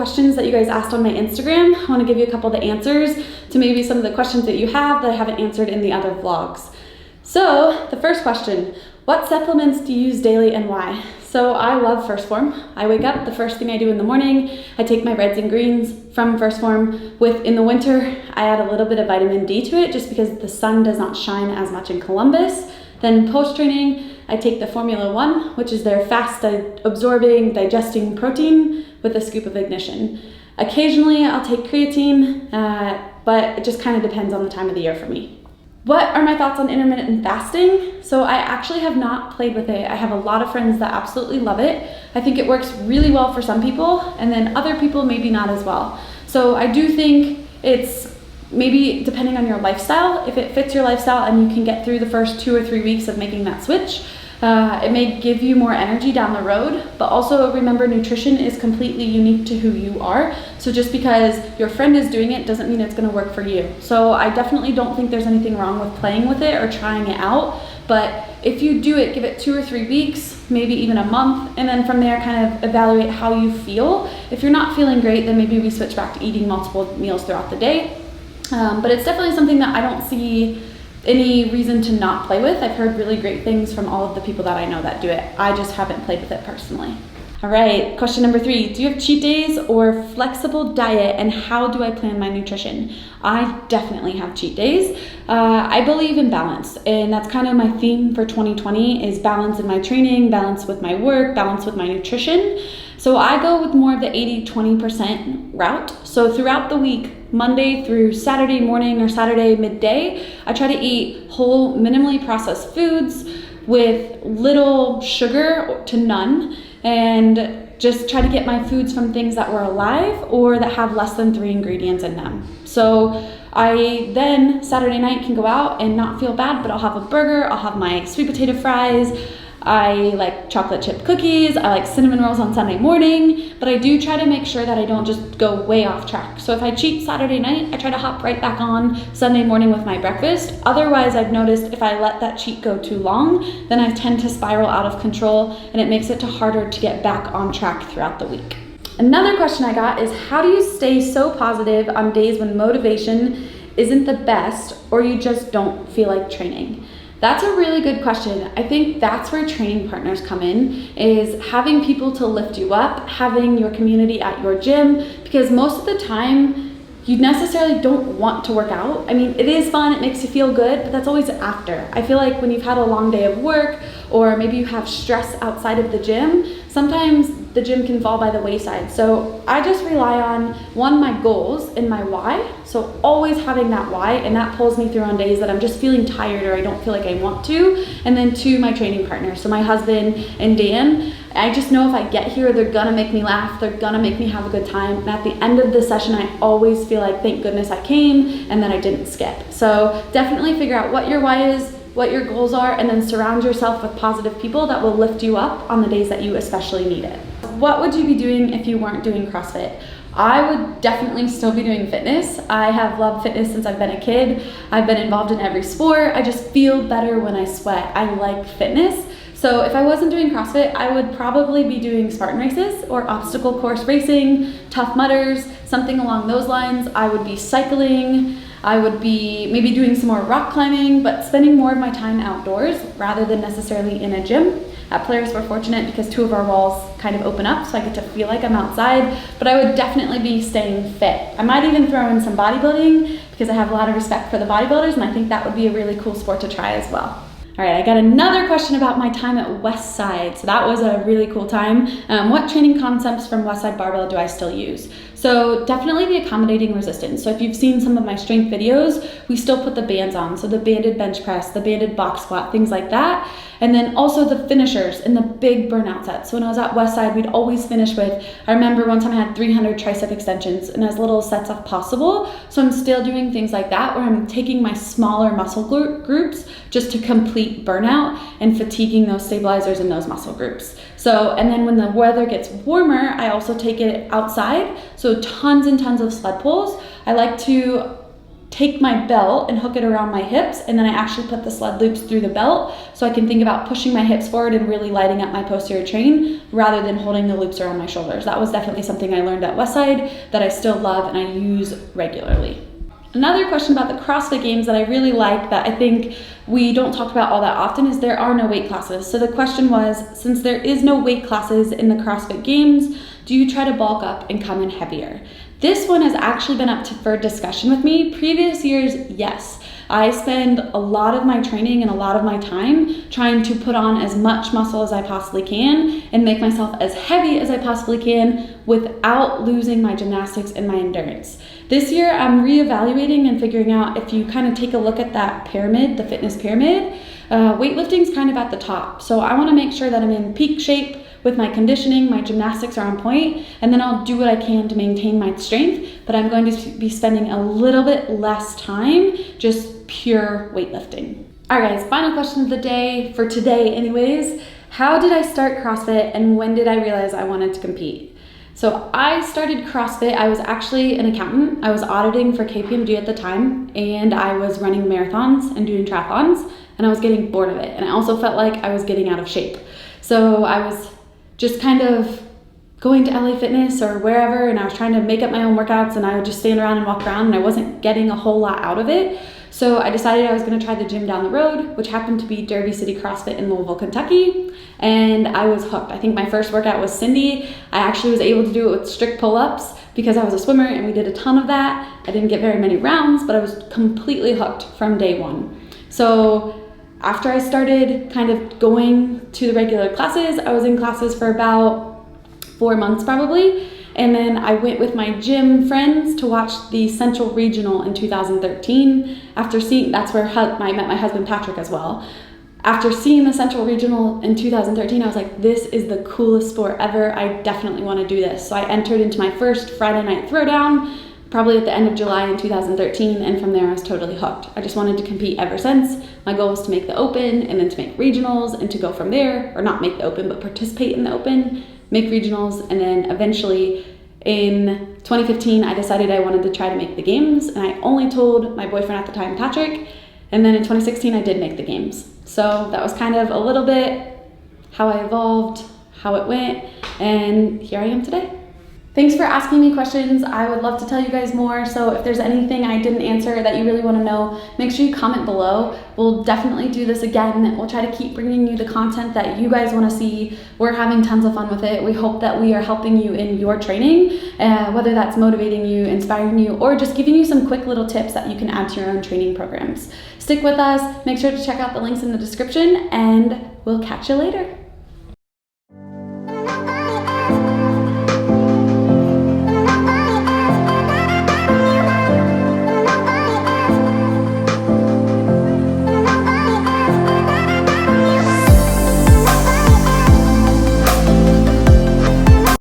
questions that you guys asked on my Instagram. I want to give you a couple of the answers to maybe some of the questions that you have that I haven't answered in the other vlogs. So the first question, what supplements do you use daily and why? So I love First Form. I wake up, the first thing I do in the morning, I take my reds and greens from First Form. In the winter, I add a little bit of vitamin D to it just because the sun does not shine as much in Columbus. Then post-training, I take the Formula 1, which is their fast absorbing, digesting protein with a scoop of ignition. Occasionally, I'll take creatine, but it just kind of depends on the time of the year for me. What are my thoughts on intermittent fasting? So I actually have not played with it. I have a lot of friends that absolutely love it. I think it works really well for some people, and then other people maybe not as well. So I do think it's maybe depending on your lifestyle. If it fits your lifestyle and you can get through the first 2 or 3 weeks of making that switch, it may give you more energy down the road, but also remember nutrition is completely unique to who you are. So just because your friend is doing it doesn't mean it's going to work for you. So I definitely don't think there's anything wrong with playing with it or trying it out. But if you do it, give it 2 or 3 weeks, maybe even a month, and then from there kind of evaluate how you feel. If you're not feeling great, then maybe we switch back to eating multiple meals throughout the day. But it's definitely something that I don't see any reason to not play with. I've heard really great things from all of the people that I know that do it. I just haven't played with it personally. All right, question number 3. Do you have cheat days or flexible diet, and how do I plan my nutrition? I definitely have cheat days. I believe in balance, and that's kind of my theme for 2020 is balance in my training, balance with my work, balance with my nutrition. So I go with more of the 80-20% route. So throughout the week, Monday through Saturday morning or Saturday midday, I try to eat whole, minimally processed foods with little sugar to none, and just try to get my foods from things that were alive or that have less than 3 ingredients in them. So I then Saturday night can go out and not feel bad, but I'll have a burger, I'll have my sweet potato fries, I like chocolate chip cookies, I like cinnamon rolls on Sunday morning, but I do try to make sure that I don't just go way off track. So if I cheat Saturday night, I try to hop right back on Sunday morning with my breakfast. Otherwise, I've noticed if I let that cheat go too long, then I tend to spiral out of control, and it makes it harder to get back on track throughout the week. Another question I got is, how do you stay so positive on days when motivation isn't the best or you just don't feel like training? That's a really good question. I think that's where training partners come in, is having people to lift you up, having your community at your gym, because most of the time you necessarily don't want to work out. I mean, it is fun, it makes you feel good, but that's always after. I feel like when you've had a long day of work, or maybe you have stress outside of the gym, sometimes the gym can fall by the wayside. So I just rely on, 1, my goals and my why. So always having that why, and that pulls me through on days that I'm just feeling tired or I don't feel like I want to. And then 2, my training partners. So my husband and Dan, I just know if I get here, they're gonna make me laugh, they're gonna make me have a good time. And at the end of the session, I always feel like, thank goodness I came and that I didn't skip. So definitely figure out what your why is, what your goals are, and then surround yourself with positive people that will lift you up on the days that you especially need it. What would you be doing if you weren't doing CrossFit? I would definitely still be doing fitness. I have loved fitness since I've been a kid. I've been involved in every sport. I just feel better when I sweat. I like fitness. So if I wasn't doing CrossFit, I would probably be doing Spartan races or obstacle course racing, Tough Mudders, something along those lines. I would be cycling. I would be maybe doing some more rock climbing, but spending more of my time outdoors rather than necessarily in a gym. At Polaris, we're fortunate because 2 of our walls kind of open up, so I get to feel like I'm outside, but I would definitely be staying fit. I might even throw in some bodybuilding because I have a lot of respect for the bodybuilders, and I think that would be a really cool sport to try as well. All right, I got another question about my time at Westside. So that was a really cool time. What training concepts from Westside Barbell do I still use? So definitely the accommodating resistance. So if you've seen some of my strength videos, we still put the bands on. So the banded bench press, the banded box squat, things like that. And then also the finishers and the big burnout sets. So when I was at Westside, we'd always finish with, I remember one time I had 300 tricep extensions and as little sets as possible. So I'm still doing things like that where I'm taking my smaller muscle groups just to complete burnout and fatiguing those stabilizers in those muscle groups. So, and then when the weather gets warmer, I also take it outside. So tons and tons of sled pulls. I like to take my belt and hook it around my hips, and then I actually put the sled loops through the belt so I can think about pushing my hips forward and really lighting up my posterior chain rather than holding the loops around my shoulders. That was definitely something I learned at Westside that I still love and I use regularly. Another question about the CrossFit Games that I really like that I think we don't talk about all that often is there are no weight classes. So the question was, since there is no weight classes in the CrossFit Games, do you try to bulk up and come in heavier? This one has actually been up for discussion with me. Previous years, yes. I spend a lot of my training and a lot of my time trying to put on as much muscle as I possibly can and make myself as heavy as I possibly can without losing my gymnastics and my endurance. This year, I'm reevaluating and figuring out if you kind of take a look at that pyramid, the fitness pyramid, weightlifting's kind of at the top. So I want to make sure that I'm in peak shape with my conditioning, my gymnastics are on point, and then I'll do what I can to maintain my strength, but I'm going to be spending a little bit less time just pure weightlifting. All right, guys, final question of the day, for today anyways. How did I start CrossFit and when did I realize I wanted to compete? So I started CrossFit, I was actually an accountant. I was auditing for KPMG at the time, and I was running marathons and doing triathlons, and I was getting bored of it. And I also felt like I was getting out of shape. So I was just kind of going to LA Fitness or wherever, and I was trying to make up my own workouts, and I would just stand around and walk around, and I wasn't getting a whole lot out of it. So I decided I was gonna try the gym down the road, which happened to be Derby City CrossFit in Louisville, Kentucky, and I was hooked. I think my first workout was Cindy. I actually was able to do it with strict pull-ups because I was a swimmer and we did a ton of that. I didn't get very many rounds, but I was completely hooked from day one. So after I started kind of going to the regular classes, I was in classes for about 4 months probably. And then I went with my gym friends to watch the Central Regional in 2013. After seeing, that's where I met my husband Patrick as well. After seeing the Central Regional in 2013, I was like, this is the coolest sport ever. I definitely want to do this. So I entered into my first Friday night throwdown, probably at the end of July in 2013, and from there I was totally hooked. I just wanted to compete ever since. My goal was to make the Open and then to make regionals and to go from there, or not make the Open, but participate in the Open, make regionals, and then eventually in 2015, I decided I wanted to try to make the games, and I only told my boyfriend at the time, Patrick, and then in 2016, I did make the games. So that was kind of a little bit how I evolved, how it went, and here I am today. Thanks for asking me questions. I would love to tell you guys more. So if there's anything I didn't answer that you really want to know, make sure you comment below. We'll definitely do this again. We'll try to keep bringing you the content that you guys want to see. We're having tons of fun with it. We hope that we are helping you in your training, whether that's motivating you, inspiring you, or just giving you some quick little tips that you can add to your own training programs. Stick with us. Make sure to check out the links in the description, and we'll catch you later.